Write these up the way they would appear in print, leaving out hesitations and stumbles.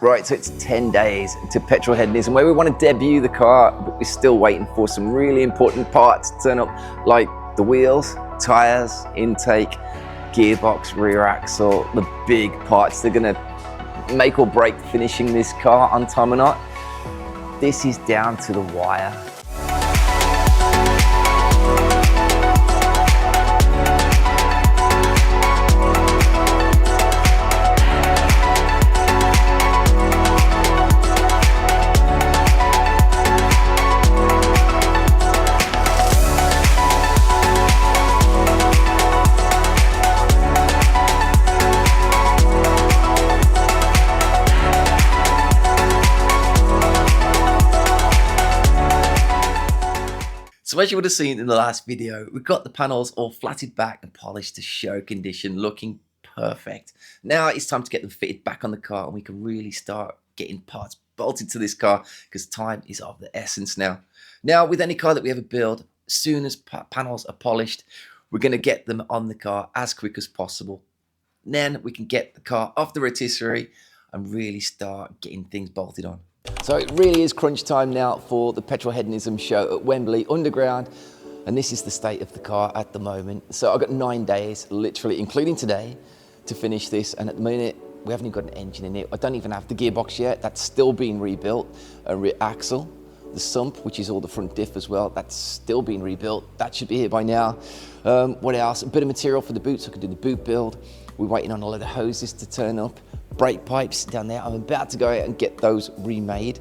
Right, so it's 10 days to Petrolheadism, where we want to debut the car, but we're still waiting for some really important parts to turn up, like the wheels, tires, intake, gearbox, rear axle, the big parts. They're going to make or break finishing this car on time or not. This is down to the wire. So as you would have seen in the last video, we've got the panels all flatted back and polished to show condition, looking perfect. Now it's time to get them fitted back on the car and we can really start getting parts bolted to this car because time is of the essence now. Now with any car that we ever build, as soon as panels are polished, we're going to get them on the car as quick as possible. Then we can get the car off the rotisserie and really start getting things bolted on. So it really is crunch time now for the Petrolheadism show at Wembley Underground, and this is the state of the car at the moment. So I've got 9 days, literally, including today, to finish this, and at the minute we haven't even got an engine in it. I don't even have the gearbox yet, that's still being rebuilt. A rear axle, the sump, which is all the front diff as well, that's still being rebuilt. That should be here by now. What else? A bit of material for the boot, so I can do the boot build. We're waiting on a load of hoses to turn up. Brake pipes down there. I'm about to go out and get those remade.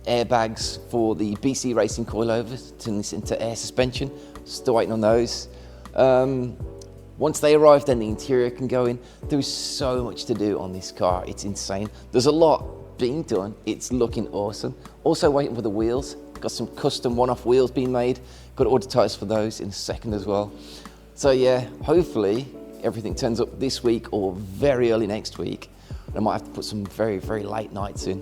Airbags for the BC Racing coilovers, turn this into air suspension. Still waiting on those. Once they arrive, then the interior can go in. There's so much to do on this car. It's insane. There's a lot being done. It's looking awesome. Also waiting for the wheels. Got some custom one-off wheels being made. Got to order tires for those in a second as well. So yeah, hopefully everything turns up this week or very early next week. I might have to put some very, very late nights in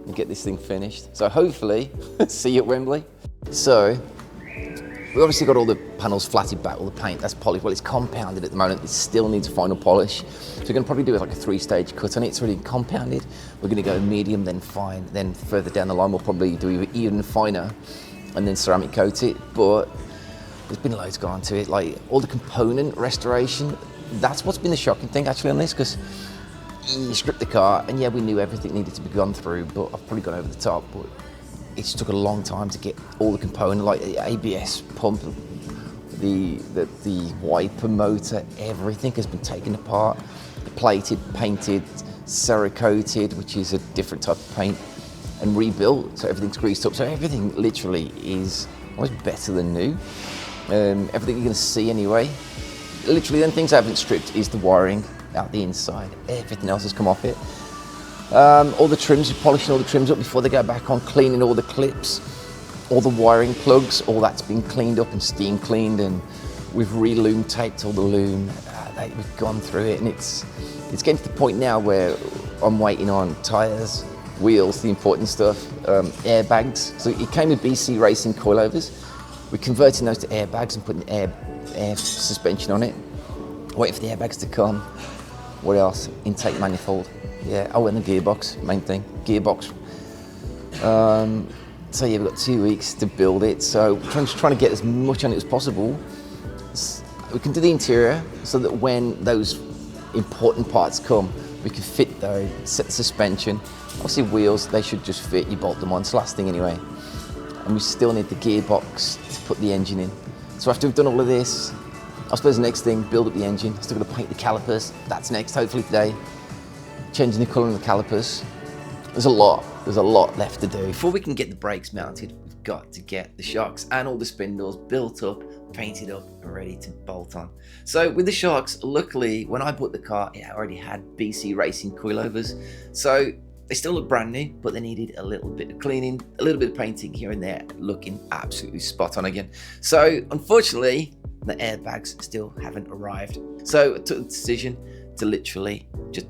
and get this thing finished. So hopefully, see you at Wembley. So, we obviously got all the panels flatted back, all the paint, that's polished. Well, it's compounded at the moment, it still needs a final polish. So we're gonna probably do like a 3-stage cut on it. It's already compounded. We're gonna go medium, then fine, then further down the line, we'll probably do even finer and then ceramic coat it. But there's been loads gone to it, like all the component restoration. That's what's been the shocking thing actually on this, because you strip the car, and yeah, we knew everything needed to be gone through, but I've probably gone over the top. But it just took a long time to get all the components, like the ABS pump, the wiper motor, everything has been taken apart, plated, painted, Cerakoted, which is a different type of paint, and rebuilt, so everything's greased up. So everything literally is almost better than new. Everything you're gonna see anyway. Literally, then things I haven't stripped is the wiring out the inside. Everything else has come off it. All the trims, we're polishing all the trims up before they go back on, cleaning all the clips, all the wiring plugs, all that's been cleaned up and steam cleaned, and we've re-loom taped all the loom. We've gone through it, and it's getting to the point now where I'm waiting on tires, wheels, the important stuff, airbags. So it came with BC Racing coilovers. We're converting those to airbags and putting air suspension on it. Waiting for the airbags to come. What else? Intake manifold. Yeah, oh, and the gearbox, main thing, gearbox. So yeah, we've got 2 weeks to build it. So we're just trying to get as much on it as possible. We can do the interior so that when those important parts come, we can fit those, set the suspension. Obviously wheels, they should just fit, you bolt them on, it's the last thing anyway. And we still need the gearbox to put the engine in. So after we've done all of this, I suppose the next thing, build up the engine. Still got to paint the calipers. That's next, hopefully today. Changing the colour of the calipers. There's a lot left to do. Before we can get the brakes mounted, we've got to get the shocks and all the spindles built up, painted up, and ready to bolt on. So with the shocks, luckily, when I bought the car, it already had BC Racing coilovers. So they still look brand new, but they needed a little bit of cleaning, a little bit of painting here and there, looking absolutely spot on again. So unfortunately, the airbags still haven't arrived. So I took the decision to literally just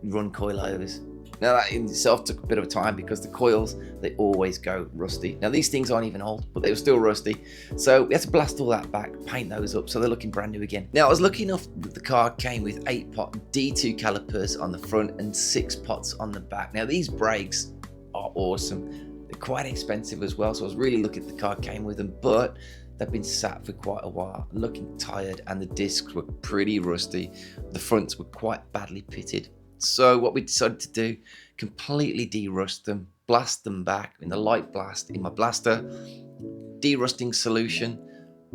run coilovers, Now that in itself took a bit of time because the coils, they always go rusty. Now these things aren't even old, but they were still rusty. So we had to blast all that back, paint those up so they're looking brand new again. Now I was lucky enough that the car came with 8-pot D2 calipers on the front and 6 pots on the back. Now these brakes are awesome. They're quite expensive as well, so I was really lucky the car came with them, but they've been sat for quite a while, looking tired, and the discs were pretty rusty. The fronts were quite badly pitted. So what we decided to do, completely de-rust them, blast them back in the light blast in my blaster, de-rusting solution,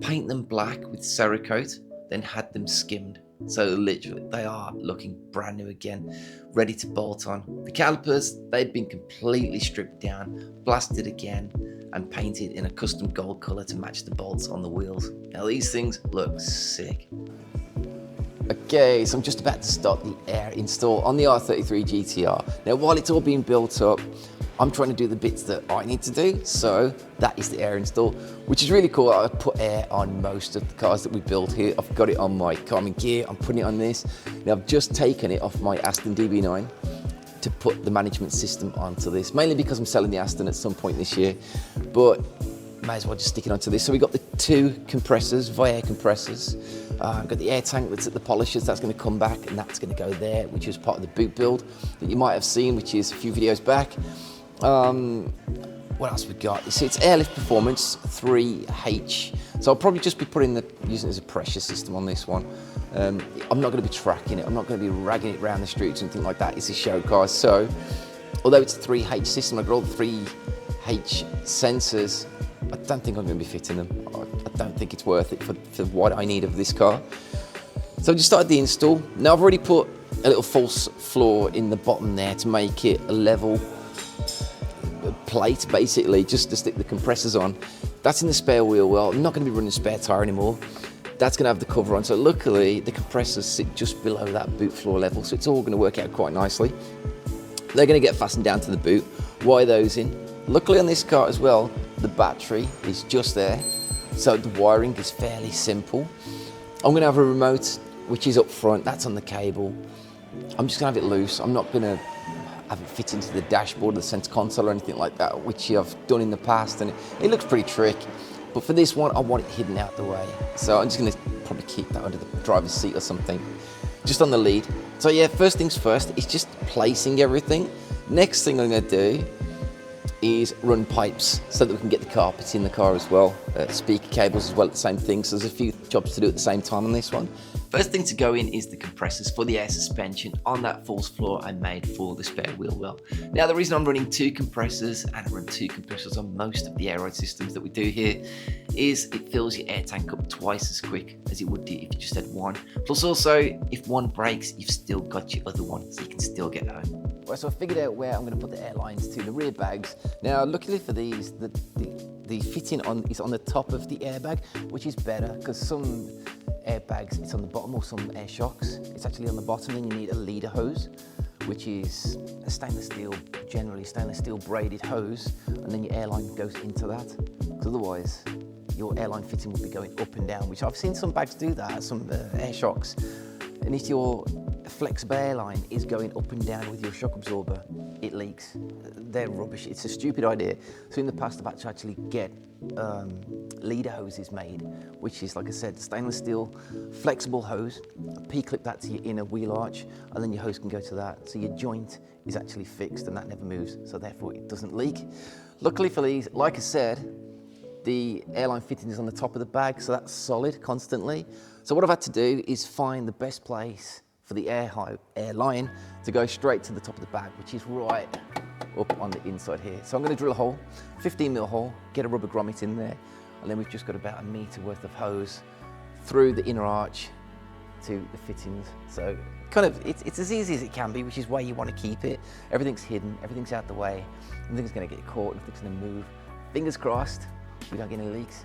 paint them black with Cerakote, then had them skimmed. So literally they are looking brand new again, ready to bolt on. The calipers, they'd been completely stripped down, blasted again, and painted in a custom gold color to match the bolts on the wheels. Now these things look sick. Okay, so I'm just about to start the air install on the R33 GTR. Now while it's all being built up, I'm trying to do the bits that I need to do, so that is the air install, which is really cool. I put air on most of the cars that we build here. I've got it on my Carmen gear, I'm putting it on this. Now I've just taken it off my Aston DB9 to put the management system onto this, mainly because I'm selling the Aston at some point this year, but may as well just stick it onto this. So we got the 2 compressors, Via compressors. I've got the air tank that's at the polishers, that's going to come back, and that's going to go there, which is part of the boot build that you might have seen, which is a few videos back. What else we got? It's airlift performance 3H. So I'll probably just be using it as a pressure system on this one. I'm not going to be tracking it. I'm not going to be ragging it around the streets and things like that. It's a show car. So although it's a 3H system, I've got all the 3H sensors. I don't think I'm going to be fitting them. I don't think it's worth it for what I need of this car. So I just started the install. Now I've already put a little false floor in the bottom there to make it a level plate, basically, just to stick the compressors on. That's in the spare wheel well. I'm not going to be running spare tire anymore. That's going to have the cover on. So luckily the compressors sit just below that boot floor level, so it's all going to work out quite nicely. They're going to get fastened down to the boot. Wire those in. Luckily on this car as well, the battery is just there, so the wiring is fairly simple. I'm going to have a remote which is up front, that's on the cable. I'm just going to have it loose. I'm not going to have it fit into the dashboard or the center console or anything like that, which I've done in the past, and it looks pretty trick. But for this one, I want it hidden out the way. So I'm just going to probably keep that under the driver's seat or something, just on the lead. So yeah, first things first, it's just placing everything. Next thing I'm going to do is run pipes so that we can get the carpets in the car as well. Speaker cables as well, the same thing. So there's a few jobs to do at the same time on this one. First thing to go in is the compressors for the air suspension on that false floor I made for the spare wheel well. Now the reason I'm running 2 compressors, and I run 2 compressors on most of the air ride systems that we do here, is it fills your air tank up twice as quick as it would do if you just had one. Plus also, if one breaks, you've still got your other one, so you can still get home. Right, so I figured out where I'm going to put the air lines to, the rear bags. Now, luckily for these, the fitting is on the top of the airbag, which is better because some airbags, it's on the bottom, or some air shocks, it's actually on the bottom, and you need a leader hose, which is a stainless steel, generally stainless steel braided hose, and then your airline goes into that, because otherwise your airline fitting would be going up and down, which I've seen some bags do that, some air shocks, and if your flexible airline is going up and down with your shock absorber, it leaks. They're rubbish. It's a stupid idea. So in the past, I've had to actually get leader hoses made, which is, like I said, stainless steel flexible hose. P-clip that to your inner wheel arch, and then your hose can go to that. So your joint is actually fixed and that never moves, so therefore it doesn't leak. Luckily for these, like I said, the airline fitting is on the top of the bag, so that's solid constantly. So what I've had to do is find the best place for the airline to go straight to the top of the bag, which is right up on the inside here. So I'm going to drill a hole, 15mm hole, get a rubber grommet in there, and then we've just got about 1 meter worth of hose through the inner arch to the fittings. So kind of, it's as easy as it can be, which is why you want to keep it. Everything's hidden, everything's out the way, nothing's going to get caught, nothing's going to move. Fingers crossed, we don't get any leaks.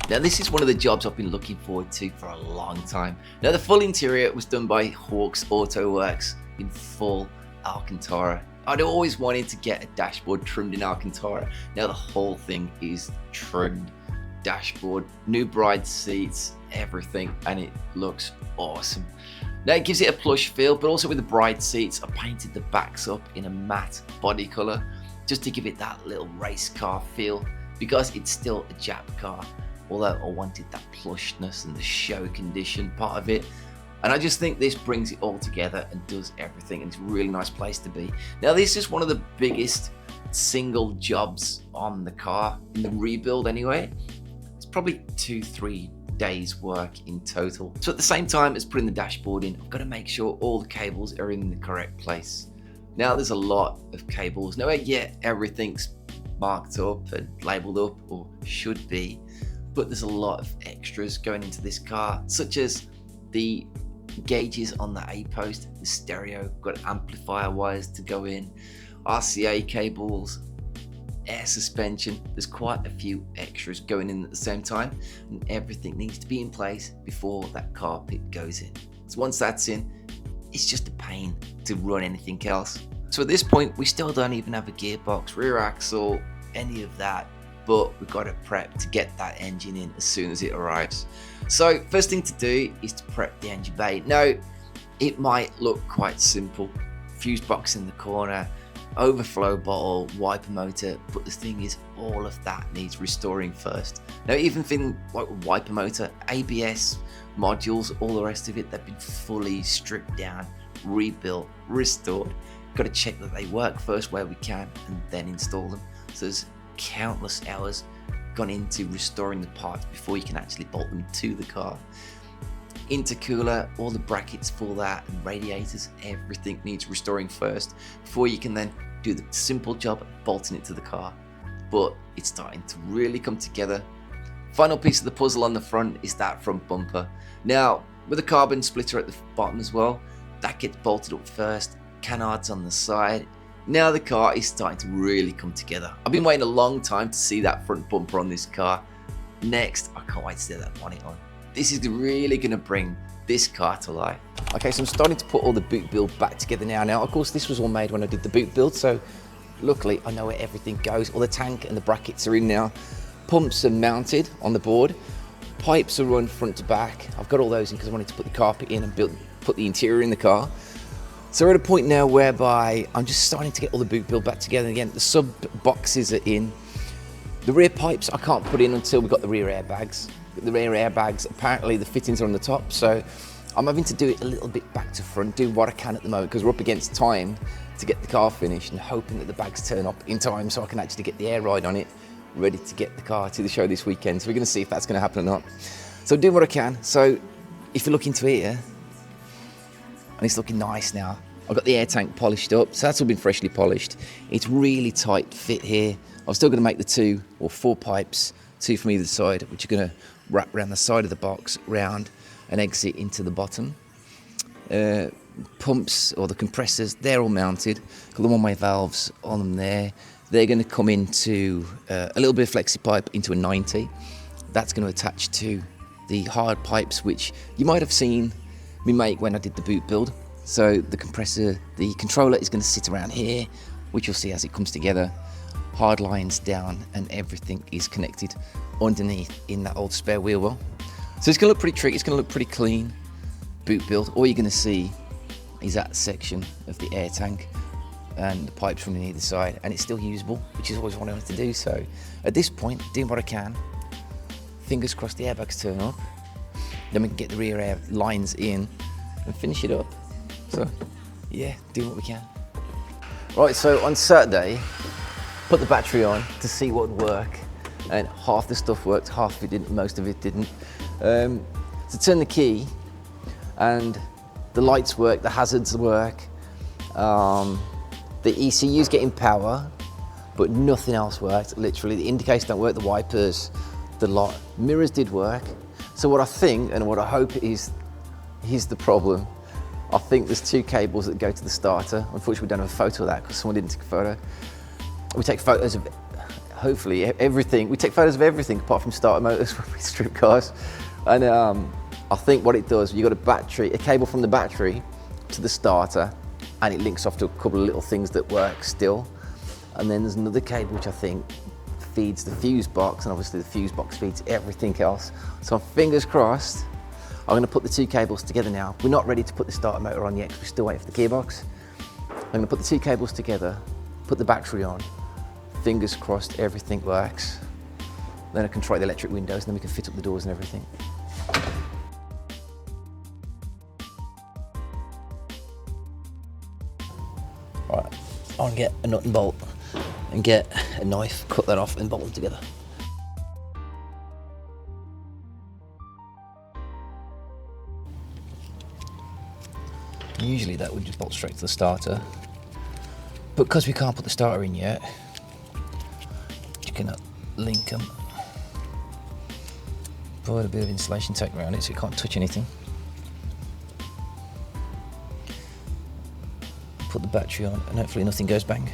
Now this is one of the jobs I've been looking forward to for a long time. Now the full interior was done by Hawks Auto Works in full Alcantara. I'd always wanted to get a dashboard trimmed in Alcantara. Now the whole thing is trimmed. Dashboard, new bride seats, everything, and it looks awesome. Now it gives it a plush feel, but also with the bright seats, I painted the backs up in a matte body colour just to give it that little race car feel, because it's still a Jap car, although I wanted that plushness and the show condition part of it. And I just think this brings it all together and does everything, and it's a really nice place to be. Now this is one of the biggest single jobs on the car, in the rebuild anyway. It's probably 2-3 days work in total. So at the same time as putting the dashboard in, I've got to make sure all the cables are in the correct place. Now there's a lot of cables. Nowhere yet everything's marked up and labeled up, or should be, but there's a lot of extras going into this car, such as the gauges on the A post, the stereo, got amplifier wires to go in, RCA cables, air suspension. There's quite a few extras going in at the same time, and everything needs to be in place before that carpet goes in. So once that's in, it's just a pain to run anything else. So at this point, we still don't even have a gearbox, rear axle, any of that, but we've got to prep to get that engine in as soon as it arrives. So first thing to do is to prep the engine bay. Now, it might look quite simple. Fuse box in the corner, overflow bottle, wiper motor, but the thing is, all of that needs restoring first. Now, even things like wiper motor, ABS modules, all the rest of it, they've been fully stripped down, rebuilt, restored. Got to check that they work first where we can, and then install them. So there's countless hours gone into restoring the parts before you can actually bolt them to the car. Intercooler, all the brackets for that, and radiators, everything needs restoring first before you can then do the simple job of bolting it to the car. But it's starting to really come together. Final piece of the puzzle on the front is that front bumper. Now, with a carbon splitter at the bottom as well, that gets bolted up first, canards on the side. Now the car is starting to really come together. I've been waiting a long time to see that front bumper on this car. Next, I can't wait to see that bonnet on. This is really going to bring this car to life. Okay, so I'm starting to put all the boot build back together now. Now, of course, this was all made when I did the boot build, so luckily I know where everything goes. All the tank and the brackets are in now. Pumps are mounted on the board. Pipes are run front to back. I've got all those in because I wanted to put the carpet in and put the interior in the car. So we're at a point now whereby I'm just starting to get all the boot build back together again. The sub boxes are in. The rear pipes I can't put in until we've got the rear airbags. The rear airbags, apparently the fittings are on the top, so I'm having to do it a little bit back to front, do what I can at the moment, because we're up against time to get the car finished, and hoping that the bags turn up in time so I can actually get the air ride on it, ready to get the car to the show this weekend. So we're going to see if that's going to happen or not. So doing what I can. So if you look into here, and it's looking nice now. I've got the air tank polished up, so that's all been freshly polished. It's really tight fit here. I'm still going to make the 2 or 4 pipes, 2 from either side, which are going to wrap around the side of the box, round and exit into the bottom. Pumps, or the compressors, they're all mounted. Got the one-way valves on them there. They're going to come into a little bit of flexi pipe into a 90. That's going to attach to the hard pipes, which you might have seen me make when I did the boot build. So the compressor, the controller is going to sit around here, which you'll see as it comes together. Hard lines down, and everything is connected underneath in that old spare wheel well. So it's going to look pretty tricky, it's going to look pretty clean boot build. All you're going to see is that section of the air tank and the pipes from either side, and it's still usable, which is always what I wanted to do. So at this point, doing what I can, fingers crossed the airbags turn up, then we can get the rear air lines in and finish it up. So yeah, doing what we can. Right, so on Saturday, put the battery on to see what would work, and half the stuff worked, half of it didn't, most of it didn't. So turn the key and the lights work, the hazards work, the ECU's getting power, but nothing else worked, literally. The indicators don't work, the wipers, the lot. Mirrors did work. So what I think and what I hope is the problem. I think there's 2 cables that go to the starter. Unfortunately, we don't have a photo of that because someone didn't take a photo. We take photos of, hopefully, everything. We take photos of everything apart from starter motors when we strip cars. And I think what it does, you've got a cable from the battery to the starter, and it links off to a couple of little things that work still. And then there's another cable which I think feeds the fuse box, and obviously the fuse box feeds everything else. So fingers crossed, I'm going to put the two cables together now. We're not ready to put the starter motor on yet because we're still waiting for the gearbox. I'm going to put the two cables together, put the battery on, fingers crossed everything works. Then I can try the electric windows and then we can fit up the doors and everything. Right, I'll get a nut and bolt and get a knife, cut that off and bolt them together. Usually that would just bolt straight to the starter, but because we can't put the starter in yet, you cannot link them. Put a bit of insulation tape around it so it can't touch anything. Put the battery on and hopefully nothing goes bang.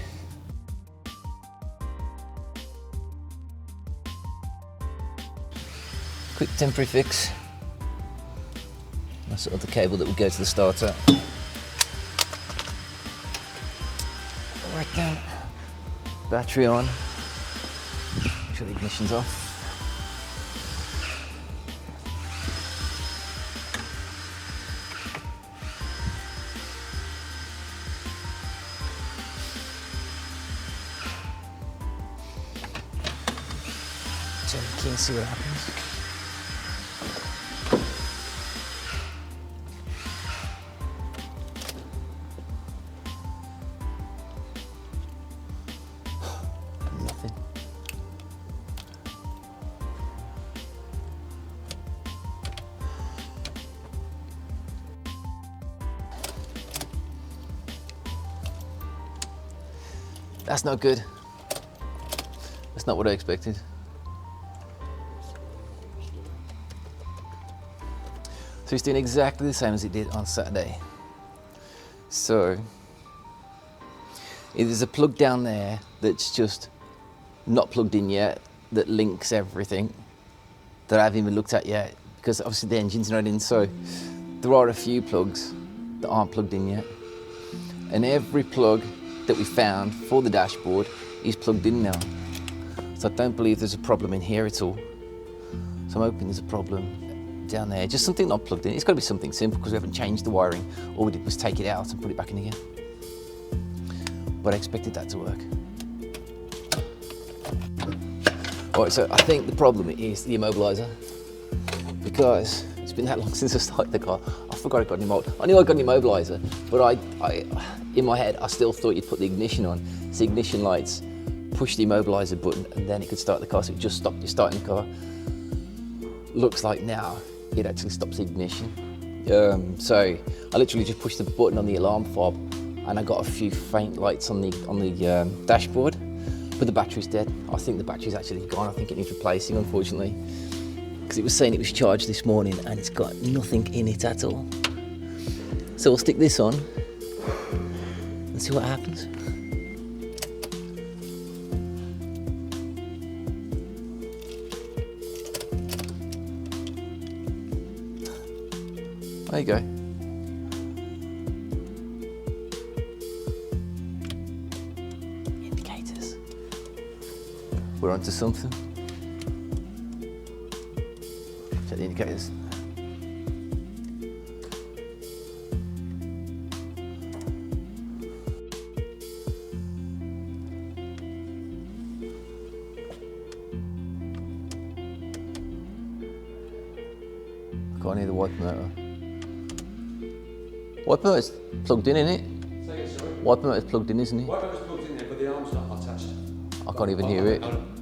Quick temporary fix. That's sort of the cable that would go to the starter. Right down. Battery on. Make sure the ignition's off. Turn the key and see what happens. Nothing. That's not good. That's not what I expected. So it's doing exactly the same as it did on Saturday. So there's a plug down there that's just not plugged in yet, that links everything that I haven't even looked at yet, because obviously the engine's not in. So there are a few plugs that aren't plugged in yet. And every plug that we found for the dashboard is plugged in now. So I don't believe there's a problem in here at all. So I'm hoping there's a problem down there, just something not plugged in. It's got to be something simple because we haven't changed the wiring. All we did was take it out and put it back in again. But I expected that to work. All right, so I think the problem is the immobilizer, because it's been that long since I started the car. I forgot I got an immobilizer. I knew I got an immobilizer, but I in my head, I still thought you'd put the ignition on. So the ignition lights, push the immobilizer button, and then it could start the car. So it just stopped you starting the car. Looks like now it actually stops the ignition. So I literally just pushed the button on the alarm fob, and I got a few faint lights on the dashboard, but the battery's dead. I think the battery's actually gone. I think it needs replacing, unfortunately, because it was saying it was charged this morning and it's got nothing in it at all. So we'll stick this on and see what happens. There you go. Indicators. We're onto something. Check the indicators. I can't hear the wiper motor. Wiper motor's plugged in, isn't it? Say again, sorry? Wiper motor's plugged in, isn't it? Wiper was plugged in there, but the arm's not attached. I can't even hear it. Again.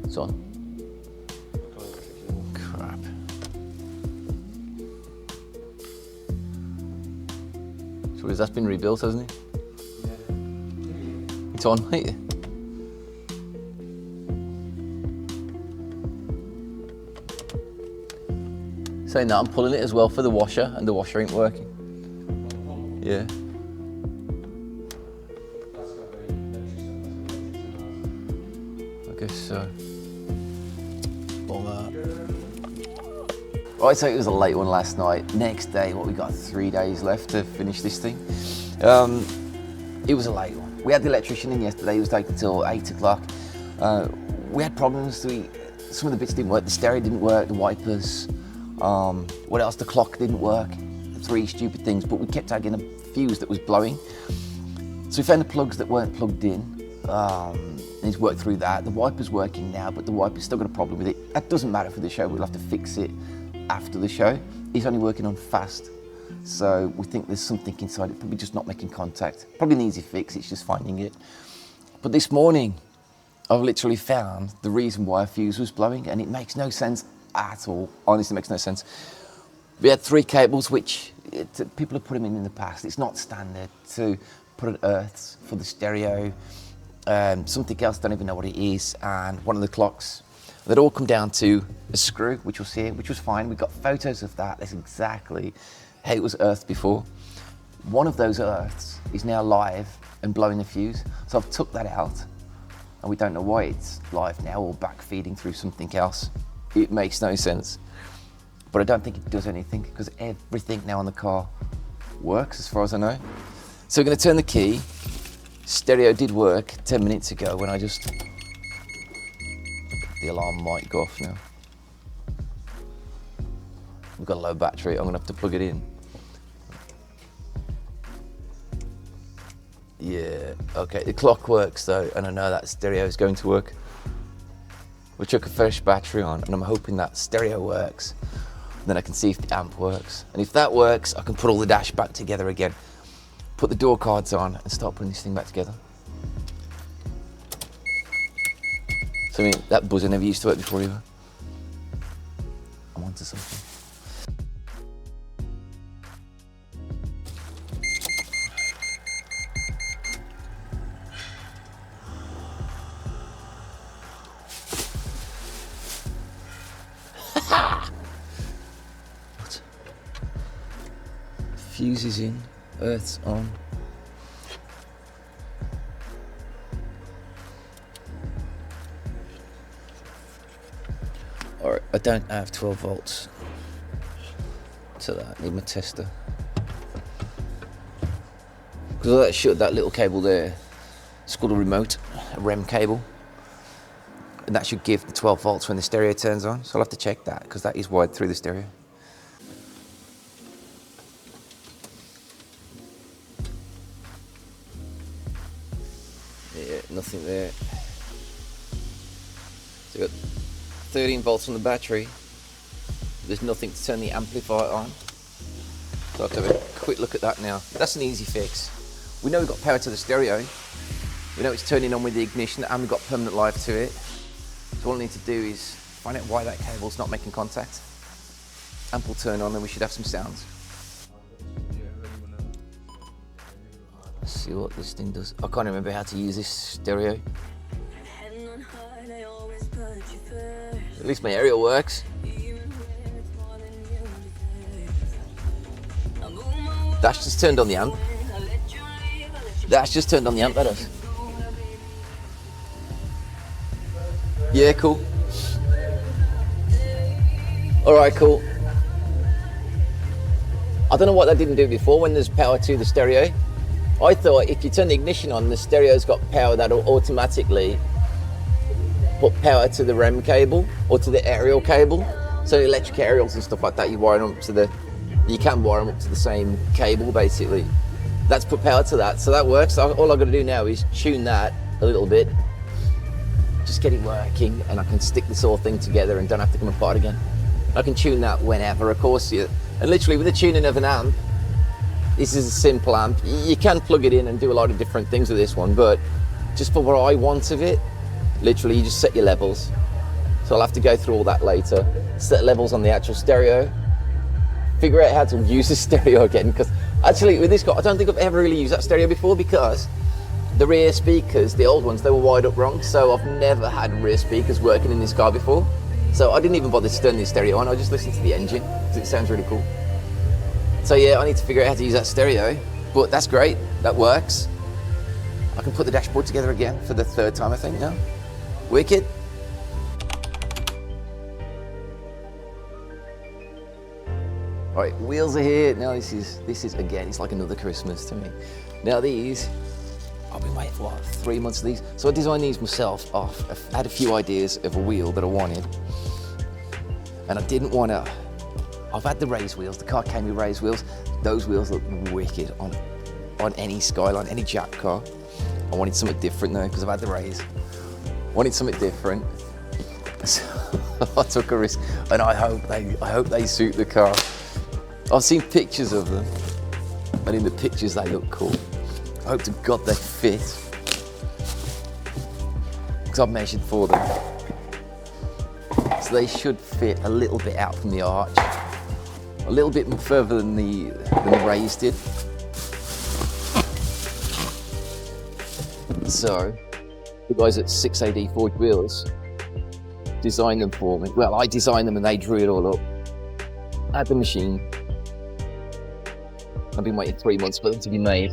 It's on. I can't click anymore. Crap. So that's been rebuilt, hasn't it? Yeah. It's on, mate. Saying that, I'm pulling it as well for the washer, and the washer ain't working. Yeah. That's got very electric stuff. I guess so. Right, so it was a late one last night. Next day, we got 3 days left to finish this thing. It was a late one. We had the electrician in yesterday. He was taking till 8 o'clock. We had problems. some of the bits didn't work. The stereo didn't work, the wipers. What else? The clock didn't work. 3 stupid things, but we kept tagging a fuse that was blowing. So we found the plugs that weren't plugged in. And he's worked through that. The wiper's working now, but the wiper's still got a problem with it. That doesn't matter for the show. We'll have to fix it after the show. He's only working on fast. So we think there's something inside it, probably just not making contact. Probably an easy fix, it's just finding it. But this morning, I've literally found the reason why a fuse was blowing, and it makes no sense at all. Honestly, it makes no sense. We had 3 cables, which people have put them in the past. It's not standard to put an earth for the stereo. Something else, don't even know what it is, and one of the clocks. They'd all come down to a screw, which you'll see, which was fine. We got photos of that. That's exactly how it was earthed before. One of those earths is now live and blowing the fuse. So I've took that out, and we don't know why it's live now or back feeding through something else. It makes no sense. But I don't think it does anything because everything now on the car works as far as I know. So we're gonna turn the key. Stereo did work 10 minutes ago when I just, the alarm might go off now. We've got a low battery, I'm gonna have to plug it in. Yeah, okay, the clock works though, and I know that stereo is going to work. We'll chuck a fresh battery on, and I'm hoping that stereo works. Then I can see if the amp works. And if that works, I can put all the dash back together again. Put the door cards on and start putting this thing back together. So I mean, that buzzer never used to work before either. I'm onto something. What? Fuse is in, earth's on. Alright, I don't have 12 volts to that, I need my tester. Because all that shit, that little cable there, it's called a remote, a REM cable. And that should give the 12 volts when the stereo turns on. So I'll have to check that, because that is wired through the stereo. Yeah, nothing there. So we've got 13 volts on the battery. There's nothing to turn the amplifier on. So I'll have to have a quick look at that now. That's an easy fix. We know we've got power to the stereo. We know it's turning on with the ignition and we've got permanent live to it. So all I need to do is find out why that cable's not making contact. Amp will turn on and we should have some sounds. Let's see what this thing does. I can't remember how to use this stereo. At least my aerial works. That's just turned on the amp. That's just turned on the amp, that is. Yeah, cool. Alright, cool. I don't know what that didn't do before when there's power to the stereo. I thought if you turn the ignition on, the stereo's got power that'll automatically put power to the REM cable or to the aerial cable. So electric aerials and stuff like that, you wire them up to the, you can wire them up to the same cable basically. That's put power to that, so that works. All I've got to do now is tune that a little bit, just get it working, and I can stick this whole thing together and don't have to come apart again. I can tune that whenever, of course. And literally with the tuning of an amp, this is a simple amp. You can plug it in and do a lot of different things with this one, but just for what I want of it, literally you just set your levels. So I'll have to go through all that later. Set levels on the actual stereo, figure out how to use the stereo again, because actually with this car, I don't think I've ever really used that stereo before because the rear speakers, the old ones, they were wired up wrong, so I've never had rear speakers working in this car before. So I didn't even bother to turn the stereo on, I just listened to the engine, because it sounds really cool. So yeah, I need to figure out how to use that stereo, but that's great, that works. I can put the dashboard together again for the 3rd time, I think now. Wicked. All right, wheels are here. Now this is again, it's like another Christmas to me. Now these I've been waiting for what, 3 months of these. So I designed these myself. I've had a few ideas of a wheel that I wanted. And I didn't want to, I've had the raised wheels, the car came with raised wheels. Those wheels look wicked on any Skyline, any Jack car. I wanted something different though, because I've had the raise. Wanted something different. So I took a risk, and I hope they suit the car. I've seen pictures of them, and in the pictures they look cool. I hope to God they fit, because I've measured for them. So they should fit a little bit out from the arch, a little bit further than the raised did. So the guys at 6AD Forged Wheels designed them for me. Well, I designed them and they drew it all up. I had the machine. I've been waiting 3 months for them to be made.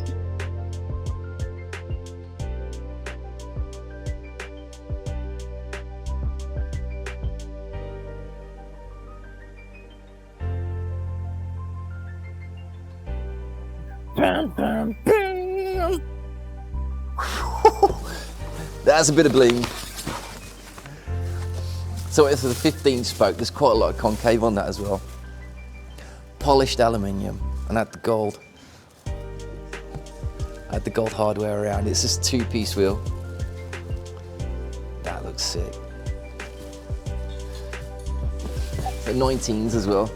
That's a bit of bling. So it's the 15 spoke, there's quite a lot of concave on that as well. Polished aluminium, and I had the gold. I had the gold hardware around it. It's just a 2-piece wheel. That looks sick. The 19s as well.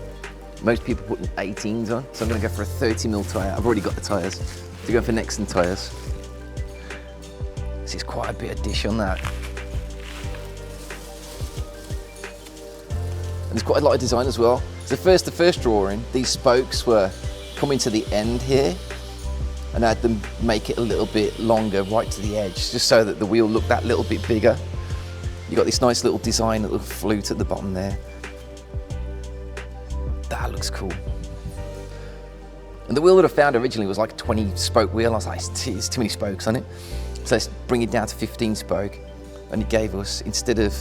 Most people put 18s on, so I'm gonna go for a 30mm tyre. I've already got the tyres. To go for Nexon tyres. This is quite a bit of dish on that. And there's quite a lot of design as well. So the first drawing, these spokes were coming to the end here, and I had them make it a little bit longer right to the edge, just so that the wheel looked that little bit bigger. You got this nice little design, little flute at the bottom there. That looks cool. And the wheel that I found originally was like a 20 spoke wheel. I was like, it's too many spokes on it. So let's bring it down to 15 spoke. And it gave us, instead of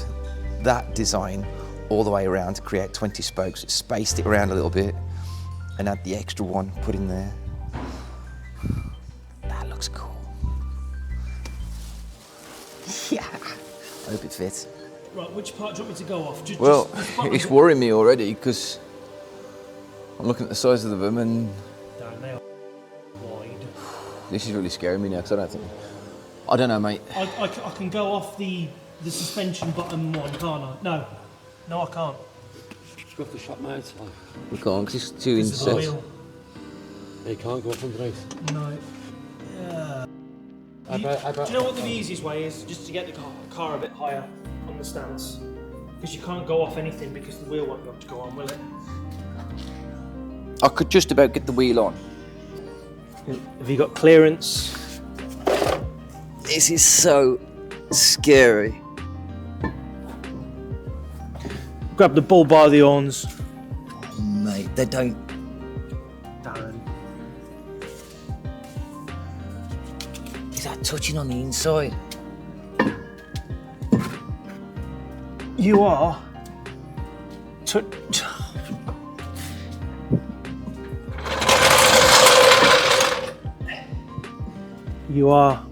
that design all the way around to create 20 spokes, it spaced it around a little bit and had the extra one put in there. That looks cool. Yeah. I hope it fits. Right, which part do you want me to go off? Well, it's worrying me already because I'm looking at the size of them and Damn, they are wide. this is really scaring me now because I don't know, mate. I can go off the suspension bottom one, can't I? No, I can't. Go off the shop mate. We can't because it's too This is the inset. wheel. You can't go off underneath. No. Yeah. I bet. Do you know what the easiest way is? Just to get the car a bit higher on the stance. Because you can't go off anything because the wheel won't be able to go on, will it? I could just about get the wheel on. Have you got clearance? This is so scary. Grab the bull by the horns. Oh, mate, they don't. Darren. Is that touching on the inside? You are. You are.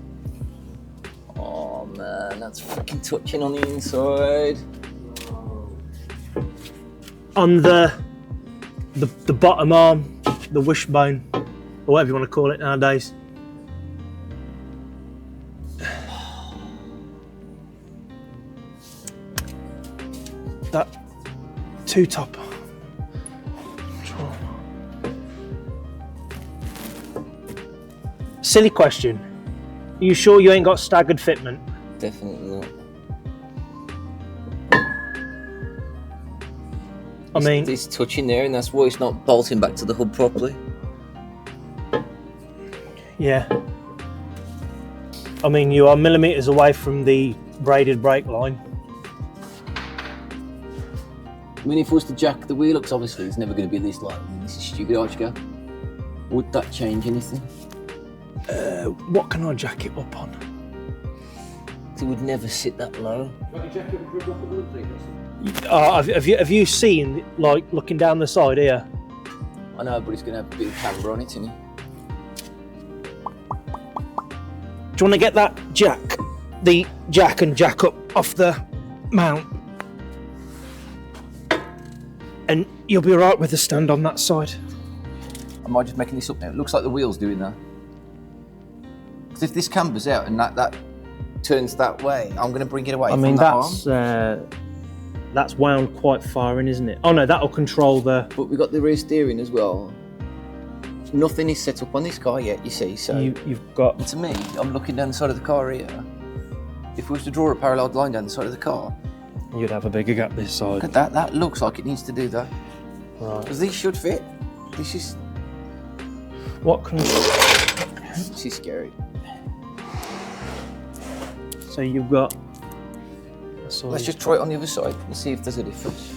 Oh man, that's fucking touching on the inside. On the bottom arm, the wishbone, or whatever you want to call it nowadays. That two-top. Silly question. Are you sure you ain't got staggered fitment? Definitely not. I mean, It's touching there, and that's why it's not bolting back to the hub properly. yeah. I mean, you are millimetres away from the braided brake line. I mean, if it was to jack the wheel up, 'cause obviously it's never going to be this light. I mean, this is stupid arch gap. Would that change anything? What can I jack it up on? It would never sit that low. Have you seen, like, looking down the side here? I know, but it's going to have a bit of camber on it, isn't it? you want to get that the jack and jack up off the mount? And you'll be alright with the stand on that side. Am I just making this up now? It looks like the wheel's doing that. Because if this camber's out and that turns that way, I'm going to bring it away from the arm. That's wound quite far in, isn't it? Oh no, that'll control the... But we've got the rear steering as well. Nothing is set up on this car yet, you see, so... You've got... To me, I'm looking down the side of the car here. If we was to draw a parallel line down the side of the car... You'd have a bigger gap this side. Look at that, that looks like it needs to do that. Right. Because these should fit. This is... What can... This is scary. So you've got... Let's just try it on the other side and see if there's a difference.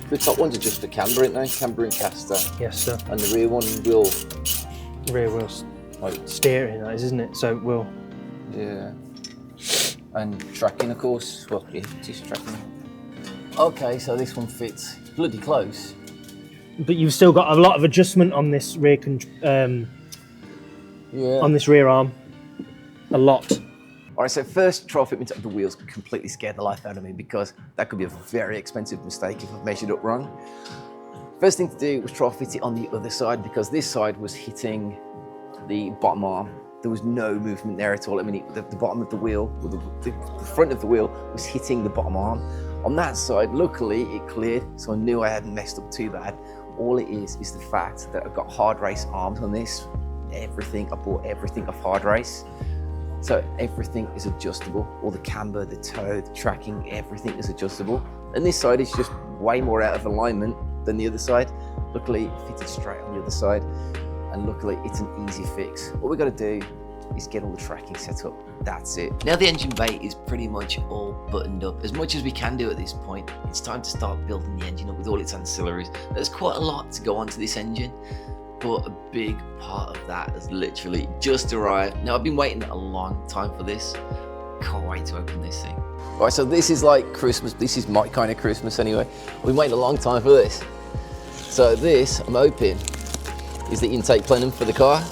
The top ones are just the camber, aren't they? Camber and caster. Yes, sir. And the rear one will... Rear wheel steering, that is, isn't it? So it will... Yeah. And tracking, of course. Well, yeah, it is tracking. Okay, so this one fits bloody close. But you've still got a lot of adjustment on this rear on this rear arm. A lot. All right, so first trial fitment of the wheels completely scared the life out of me because that could be a very expensive mistake if I've measured up wrong. First thing to do was trial fit it on the other side because this side was hitting the bottom arm. There was no movement there at all. I mean, the bottom of the wheel, or the front of the wheel was hitting the bottom arm. On that side, luckily it cleared, so I knew I hadn't messed up too bad. All it is the fact that I've got hard race arms on this. I bought everything off hard race. So everything is adjustable. All the camber, the toe, the tracking, everything is adjustable. And this side is just way more out of alignment than the other side. Luckily, it fitted straight on the other side. And luckily, it's an easy fix. All we got to do is get all the tracking set up. That's it. Now the engine bay is pretty much all buttoned up. As much as we can do at this point, it's time to start building the engine up with all its ancillaries. There's quite a lot to go onto this engine, but a big part of that has literally just arrived. Now I've been waiting a long time for this. Can't wait to open this thing. All right, so this is like Christmas. This is my kind of Christmas anyway. We've been waiting a long time for this. So this, I'm hoping, is the intake plenum for the car.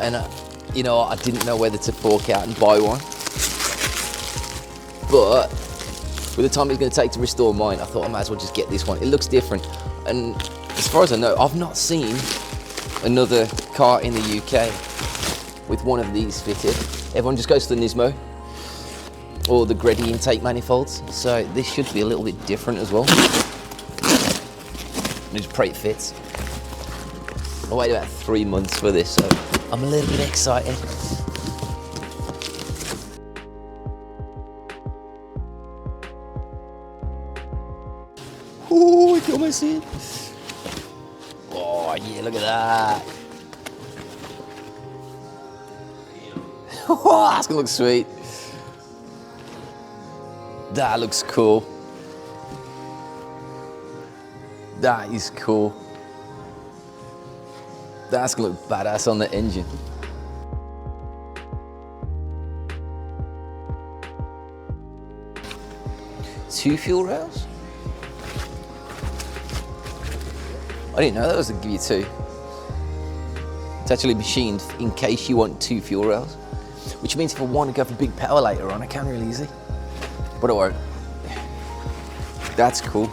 And you know, I didn't know whether to fork out and buy one. But with the time it's going to take to restore mine, I thought I might as well just get this one. It looks different. And as far as I know, I've not seen another car in the UK with one of these fitted. Everyone just goes to the Nismo or the Gredi intake manifolds. So this should be a little bit different as well. And just pray it fits. I waited about 3 months for this, so I'm a little bit excited. Oh, I can almost see it. Oh yeah, look at that. Oh, that's gonna look sweet. That looks cool. That is cool. That's gonna look badass on the engine. Two fuel rails? I didn't know that was gonna give you two. It's actually machined in case you want two fuel rails, which means if I want to go for big power later on, I can really easy. But I won't. That's cool.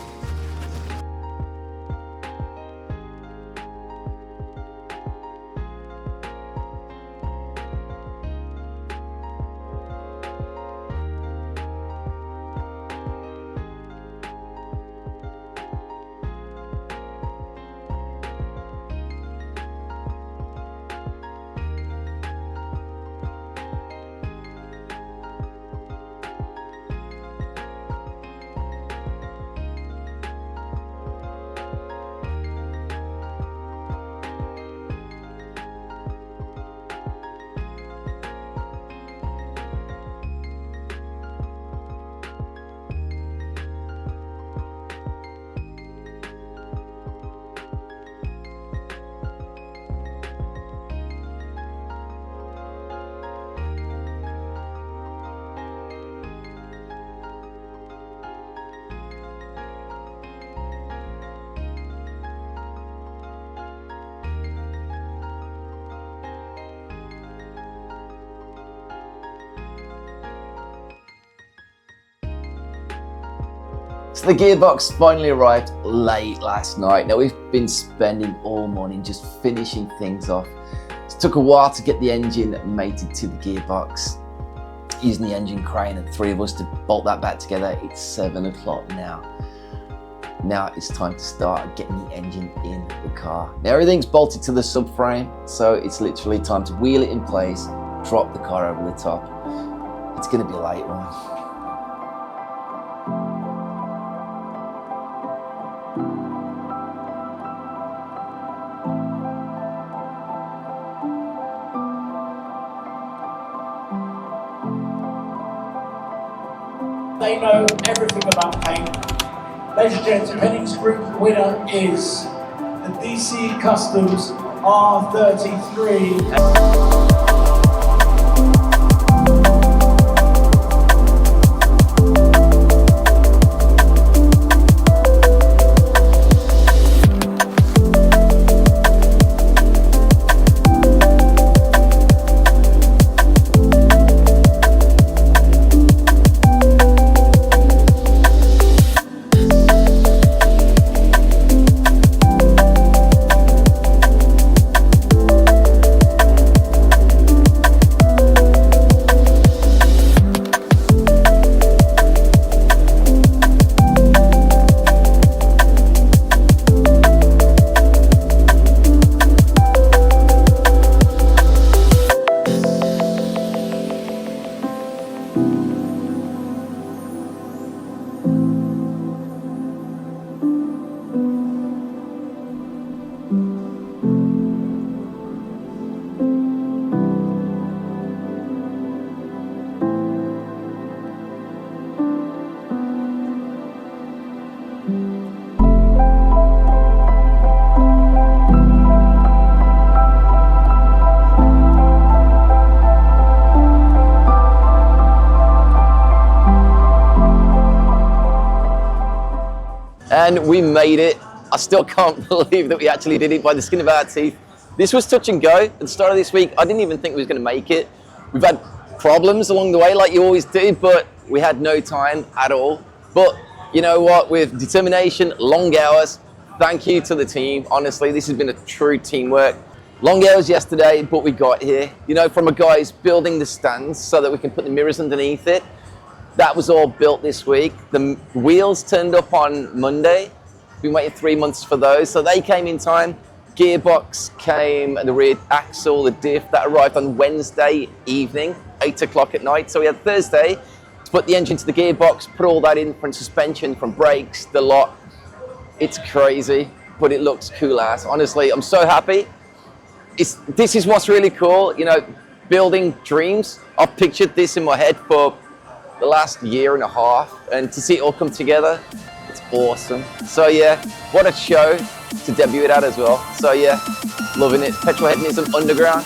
So the gearbox finally arrived late last night. Now we've been spending all morning just finishing things off. It took a while to get the engine mated to the gearbox, using the engine crane and 3 of us to bolt that back together. It's 7 o'clock now. Now it's time to start getting the engine in the car. Now everything's bolted to the subframe, so it's literally time to wheel it in place, drop the car over the top. It's gonna be a late one. They know everything about paint. Ladies and gents, Penning's Group winner is the DC Customs R33. And we made it. I still can't believe that we actually did it by the skin of our teeth. This was touch and go at the start of this week. I didn't even think we was going to make it. We've had problems along the way like you always do, but we had no time at all. But you know what, with determination, long hours, thank you to the team. Honestly, this has been a true teamwork. Long hours yesterday, but we got here. You know, from a guy's building the stands so that we can put the mirrors underneath it. That was all built this week. The wheels turned up on Monday. Been waiting 3 months for those, so they came in time. Gearbox came, the rear axle, the diff, that arrived on Wednesday evening, 8 o'clock at night. So we had Thursday to put the engine to the gearbox, put all that in from suspension, from brakes, the lot. It's crazy, but it looks cool ass. Honestly, I'm so happy. This is what's really cool, you know, building dreams. I've pictured this in my head for the last year and a half, and to see it all come together, it's awesome. So yeah, what a show to debut it at as well. So yeah, loving it. PETROLHEADism Underground.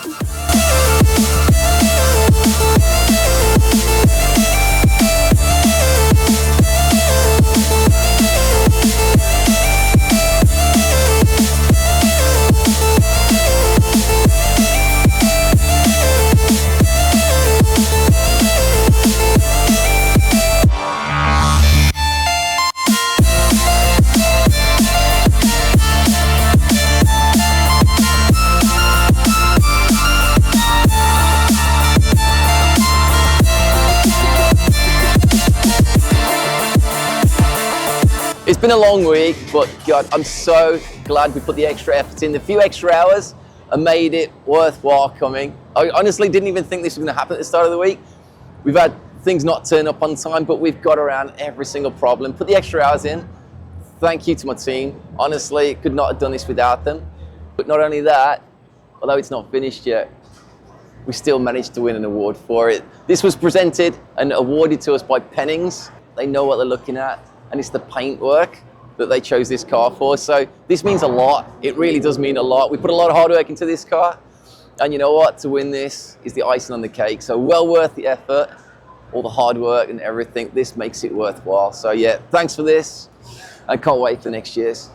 It's been a long week, but God, I'm so glad we put the extra effort in. The few extra hours and made it worthwhile coming. I honestly didn't even think this was going to happen at the start of the week. We've had things not turn up on time, but we've got around every single problem. Put the extra hours in. Thank you to my team. Honestly, could not have done this without them. But not only that, although it's not finished yet, we still managed to win an award for it. This was presented and awarded to us by Pennings. They know what they're looking at, and it's the paintwork that they chose this car for. So this means a lot. It really does mean a lot. We put a lot of hard work into this car, and you know what? To win this is the icing on the cake. So well worth the effort, all the hard work and everything. This makes it worthwhile. So yeah, thanks for this. I can't wait for next year's.